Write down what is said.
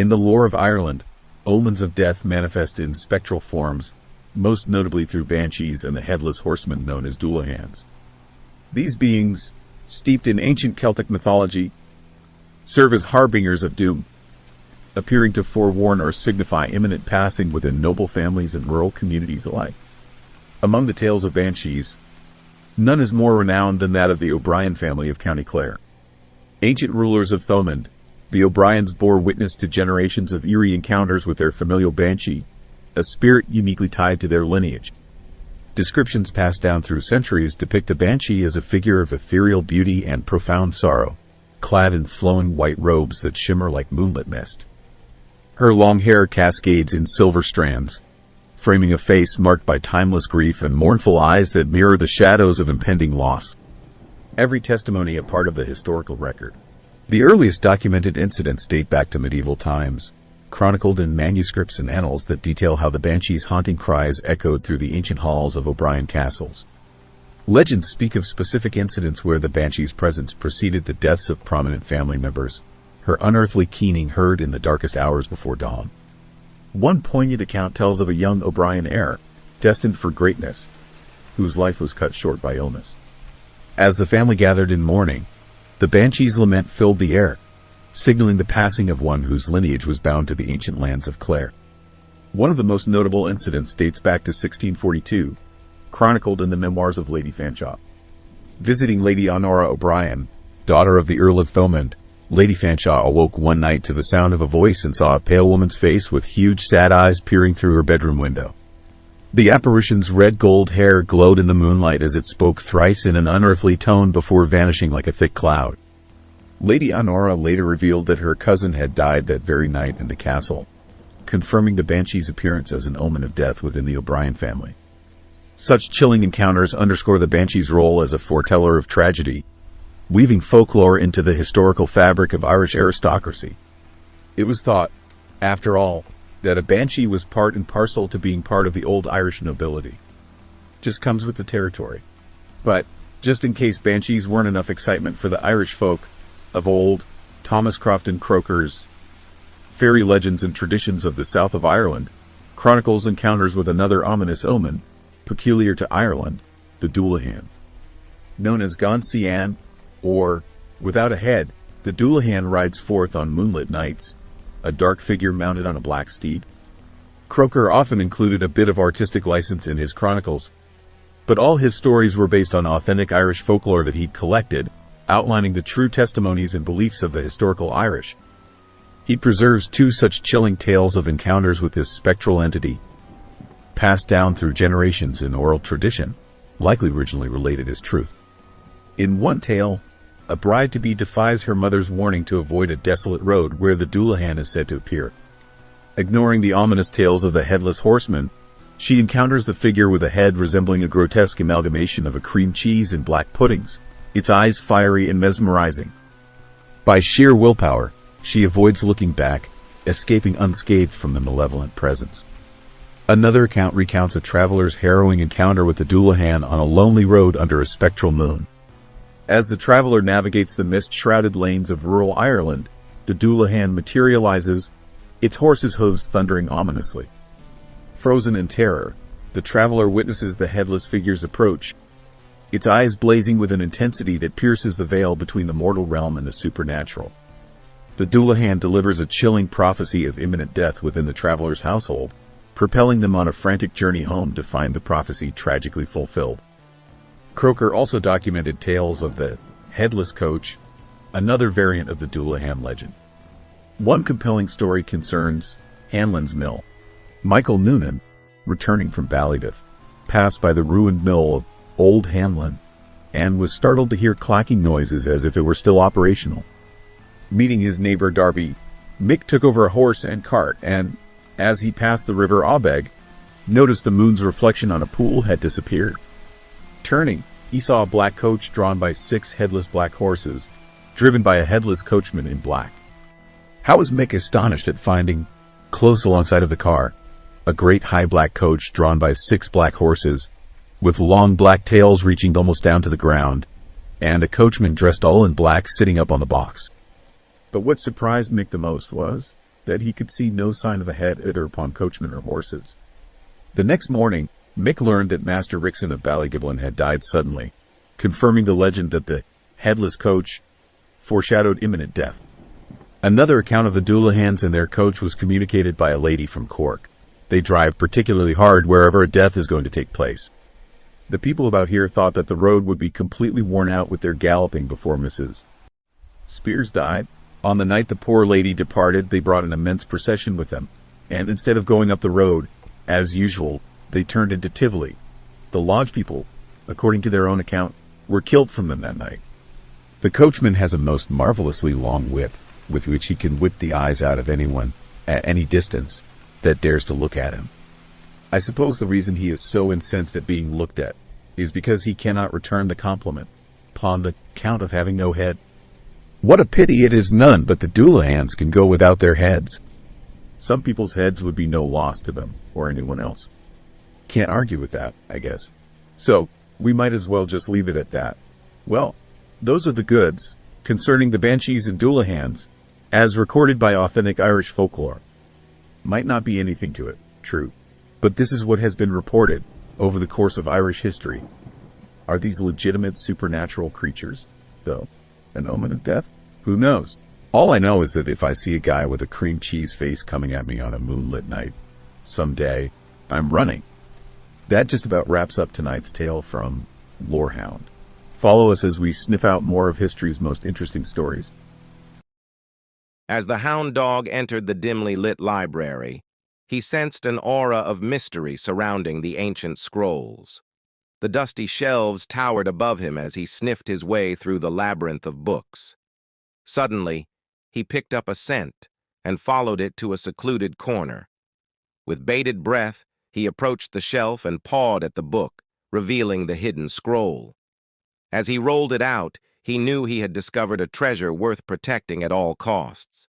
In the lore of Ireland, omens of death manifest in spectral forms, most notably through banshees and the headless horsemen known as Dualhans. These beings, steeped in ancient Celtic mythology, serve as harbingers of doom, appearing to forewarn or signify imminent passing within noble families and rural communities alike. Among the tales of banshees, none is more renowned than that of the O'Brien family of County Clare. Ancient rulers of Thomond, the O'Briens bore witness to generations of eerie encounters with their familial banshee, a spirit uniquely tied to their lineage. Descriptions passed down through centuries depict a banshee as a figure of ethereal beauty and profound sorrow, clad in flowing white robes that shimmer like moonlit mist. Her long hair cascades in silver strands, framing a face marked by timeless grief and mournful eyes that mirror the shadows of impending loss. Every testimony a part of the historical record. The earliest documented incidents date back to medieval times, chronicled in manuscripts and annals that detail how the banshee's haunting cries echoed through the ancient halls of O'Brien castles. Legends speak of specific incidents where the banshee's presence preceded the deaths of prominent family members, her unearthly keening heard in the darkest hours before dawn. One poignant account tells of a young O'Brien heir, destined for greatness, whose life was cut short by illness. As the family gathered in mourning, the banshee's lament filled the air, signaling the passing of one whose lineage was bound to the ancient lands of Clare. One of the most notable incidents dates back to 1642, chronicled in the memoirs of Lady Fanshawe. Visiting Lady Honora O'Brien, daughter of the Earl of Thomond, Lady Fanshawe awoke one night to the sound of a voice and saw a pale woman's face with huge sad eyes peering through her bedroom window. The apparition's red-gold hair glowed in the moonlight as it spoke thrice in an unearthly tone before vanishing like a thick cloud. Lady Honora later revealed that her cousin had died that very night in the castle, confirming the banshee's appearance as an omen of death within the O'Brien family. Such chilling encounters underscore the banshee's role as a foreteller of tragedy, weaving folklore into the historical fabric of Irish aristocracy. It was thought, after all, that a banshee was part and parcel to being part of the old Irish nobility. Just comes with the territory. But, just in case banshees weren't enough excitement for the Irish folk of old, Thomas Crofton Croker's Fairy Legends and Traditions of the South of Ireland chronicles encounters with another ominous omen, peculiar to Ireland, the Dualahan. Known as Gan Cian, or, without a head, the Dualahan rides forth on moonlit nights, a dark figure mounted on a black steed. Croker often included a bit of artistic license in his chronicles, but all his stories were based on authentic Irish folklore that he'd collected, outlining the true testimonies and beliefs of the historical Irish. He preserves two such chilling tales of encounters with this spectral entity, passed down through generations in oral tradition, likely originally related as truth. In one tale, a bride-to-be defies her mother's warning to avoid a desolate road where the Dualahan is said to appear. Ignoring the ominous tales of the headless horseman, she encounters the figure with a head resembling a grotesque amalgamation of a cream cheese and black puddings, its eyes fiery and mesmerizing. By sheer willpower, she avoids looking back, escaping unscathed from the malevolent presence. Another account recounts a traveler's harrowing encounter with the Dualahan on a lonely road under a spectral moon. As the traveler navigates the mist-shrouded lanes of rural Ireland, the Dualahan materializes, its horse's hooves thundering ominously. Frozen in terror, the traveler witnesses the headless figure's approach, its eyes blazing with an intensity that pierces the veil between the mortal realm and the supernatural. The Dualahan delivers a chilling prophecy of imminent death within the traveler's household, propelling them on a frantic journey home to find the prophecy tragically fulfilled. Croker also documented tales of the headless coach, another variant of the Dualahan legend. One compelling story concerns Hanlon's mill. Michael Noonan, returning from Ballyduff, passed by the ruined mill of Old Hanlon and was startled to hear clacking noises as if it were still operational. Meeting his neighbor Darby, Mick took over a horse and cart and, as he passed the River Aubeg, noticed the moon's reflection on a pool had disappeared. Turning, he saw a black coach drawn by 6 headless black horses, driven by a headless coachman in black. How was Mick astonished at finding, close alongside of the car, a great high black coach drawn by 6 black horses, with long black tails reaching almost down to the ground, and a coachman dressed all in black sitting up on the box. But what surprised Mick the most was that he could see no sign of a head either upon coachman or horses. The next morning, Mick learned that Master Rickson of Ballygiblin had died suddenly, confirming the legend that the headless coach foreshadowed imminent death. Another account of the Doolahans and their coach was communicated by a lady from Cork. They drive particularly hard wherever a death is going to take place. The people about here thought that the road would be completely worn out with their galloping before Mrs. Spears died. On the night the poor lady departed, they brought an immense procession with them, and instead of going up the road, as usual, they turned into Tivoli. The lodge people, according to their own account, were killed from them that night. The coachman has a most marvelously long whip, with which he can whip the eyes out of anyone, at any distance, that dares to look at him. I suppose the reason he is so incensed at being looked at is because he cannot return the compliment, upon the count of having no head. What a pity it is none but the Doolahans can go without their heads. Some people's heads would be no loss to them, or anyone else. Can't argue with that, I guess. So, we might as well just leave it at that. Well, those are the goods concerning the Banshees and Doolahans, as recorded by authentic Irish folklore. Might not be anything to it, true, but this is what has been reported over the course of Irish history. Are these legitimate supernatural creatures, though? An omen of death? Who knows? All I know is that if I see a guy with a cream cheese face coming at me on a moonlit night, someday, I'm running. That just about wraps up tonight's tale from Lorehound. Follow us as we sniff out more of history's most interesting stories. As the hound dog entered the dimly lit library, he sensed an aura of mystery surrounding the ancient scrolls. The dusty shelves towered above him as he sniffed his way through the labyrinth of books. Suddenly, he picked up a scent and followed it to a secluded corner. With bated breath, he approached the shelf and pawed at the book, revealing the hidden scroll. As he rolled it out, he knew he had discovered a treasure worth protecting at all costs.